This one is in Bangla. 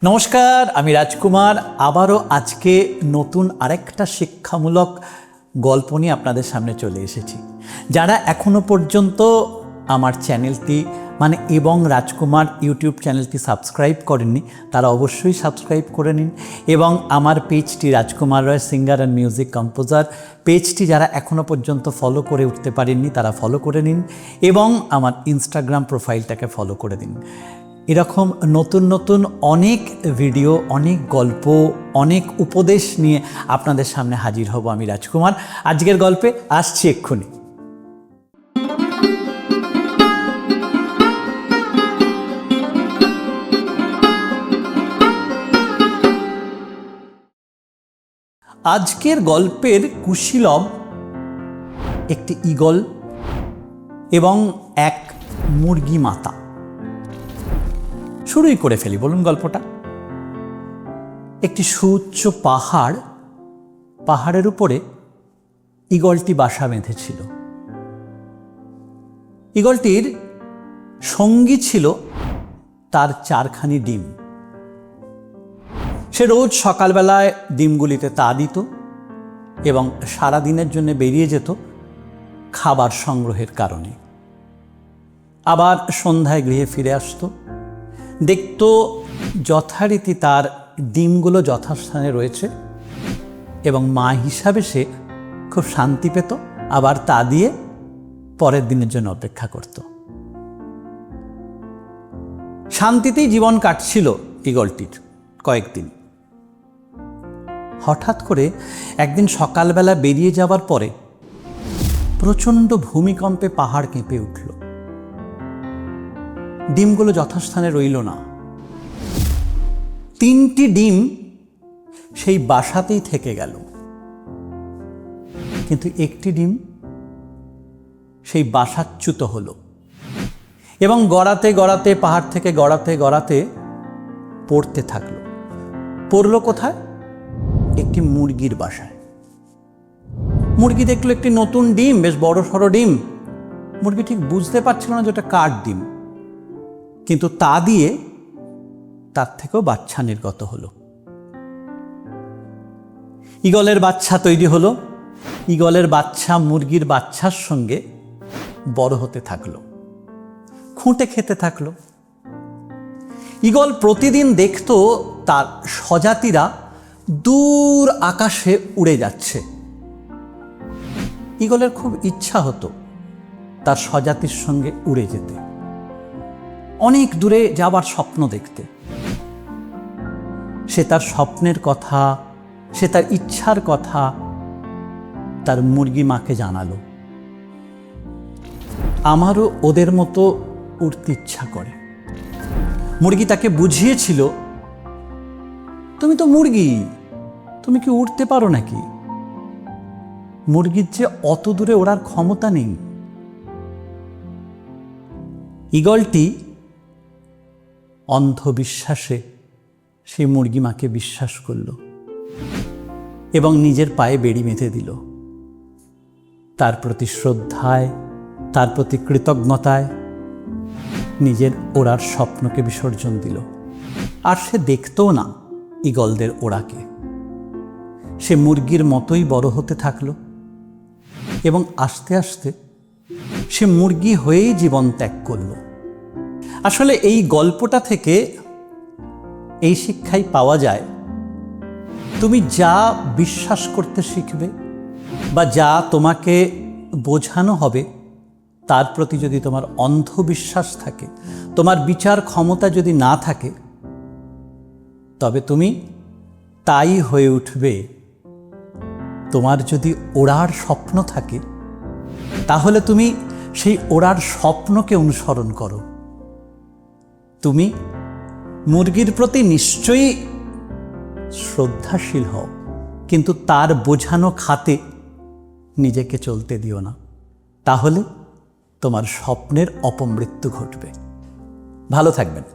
নমস্কার, আমি রাজকুমার। আবারও আজকে নতুন আরেকটা শিক্ষামূলক গল্প নিয়ে আপনাদের সামনে চলে এসেছি। যারা এখনো পর্যন্ত আমার চ্যানেলটি এবং রাজকুমার ইউটিউব চ্যানেলটি সাবস্ক্রাইব করেননি, তারা অবশ্যই সাবস্ক্রাইব করে নিন। এবং আমার পেজটি রাজকুমার রয় সিঙ্গার অ্যান্ড মিউজিক কম্পোজার পেজটি যারা এখনো পর্যন্ত ফলো করে উঠতে পারেননি, তারা ফলো করে নিন এবং আমার ইনস্টাগ্রাম প্রোফাইলটাকে ফলো করে দিন। এরকম নতুন নতুন অনেক ভিডিও, অনেক গল্প, অনেক উপদেশ নিয়ে আপনাদের সামনে হাজির হব আমি রাজকুমার। আজকের গল্পে আসছি এক্ষুনি। আজকের গল্পের কুশীলব একটি ঈগল এবং এক মুরগি মাতা। শুরুই করে ফেলি, বলুন গল্পটা। একটি সুউচ্চ পাহাড়ের উপরে ঈগলটি বাসা বেঁধেছিল। ঈগলটির সঙ্গী ছিল তার 4খানি ডিম। সে রোজ সকালবেলায় ডিমগুলিতে তা দিত এবং সারাদিনের জন্য বেরিয়ে যেত খাবার সংগ্রহের কারণে। আবার সন্ধ্যায় গৃহে ফিরে আসতো, দেখতো যথারীতি তার ডিমগুলো যথাস্থানে রয়েছে এবং মা হিসাবে সে খুব শান্তি পেত। আবার তা দিয়ে পরের দিনের জন্য অপেক্ষা করত। শান্তিতেই জীবন কাটছিল ঈগলটির কয়েকদিন। হঠাৎ করে একদিন সকালবেলা বেরিয়ে যাবার পরে প্রচণ্ড ভূমিকম্পে পাহাড় কেঁপে উঠল। ডিমগুলো যথাস্থানে রইল না। 3টি ডিম সেই বাসাতেই থেকে গেল, কিন্তু একটি ডিম সেই বাসাচ্যুত হলো এবং গড়াতে গড়াতে পাহাড় থেকে গড়াতে পড়তে থাকলো। পড়ল কোথায়? একটি মুরগির বাসায়। মুরগি দেখলো একটি নতুন ডিম, বেশ বড় সড়ো ডিম। মুরগি ঠিক বুঝতে পারছিল না যে ওটা কার ডিম, কিন্তু তা দিয়ে তার থেকেও বাচ্চা নির্গত হলো। ঈগলের বাচ্চা তৈরি হলো। ঈগলের বাচ্চা মুরগির বাচ্চার সঙ্গে বড় হতে থাকলো, খুঁটে খেতে থাকলো। ঈগল প্রতিদিন দেখতো তার স্বজাতিরা দূর আকাশে উড়ে যাচ্ছে। ঈগলের খুব ইচ্ছা হতো তার স্বজাতির সঙ্গে উড়ে যেতে, অনেক দূরে যাবার স্বপ্ন দেখতে। সে তার স্বপ্নের কথা, সে তার ইচ্ছার কথা তার মুরগি মাকে জানালো। আমারও ওদের মতো উড়তে ইচ্ছা করে। মুরগি তাকে বুঝিয়েছিল, তুমি তো মুরগি, তুমি কি উড়তে পারো নাকি? মুরগির যে অত দূরে ওড়ার ক্ষমতা নেই। ঈগলটি অন্ধবিশ্বাসে সেই মুরগি মাকে বিশ্বাস করল এবং নিজের পায়ে বেড়ি বেঁধে দিল। তার প্রতি শ্রদ্ধায়, তার প্রতি কৃতজ্ঞতায় নিজের ওড়ার স্বপ্নকে বিসর্জন দিল। আর সে দেখতও না ঈগলদের ওড়াকে। সে মুরগির মতোই বড় হতে থাকলো এবং আস্তে আস্তে সে মুরগি হয়েই জীবন ত্যাগ করল। আসলে এই গল্পটা থেকে এই শিক্ষাই পাওয়া যায়, তুমি যা বিশ্বাস করতে শিখবে বা যা তোমাকে বোঝানো হবে, তার প্রতি যদি তোমার অন্ধবিশ্বাস থাকে, তোমার বিচার ক্ষমতা যদি না থাকে, তবে তুমি তাই হয়ে উঠবে। তোমার যদি ওড়ার স্বপ্ন থাকে, তাহলে তুমি সেই ওড়ার স্বপ্নকে অনুসরণ করো। তুমি মুরগির প্রতি নিশ্চয়ই শ্রদ্ধাশীল হও, কিন্তু তার বোঝানো খাতে নিজেকে চলতে দিও না। তাহলে তোমার স্বপ্নের অপমৃত্যু ঘটবে। ভালো থাকবেন।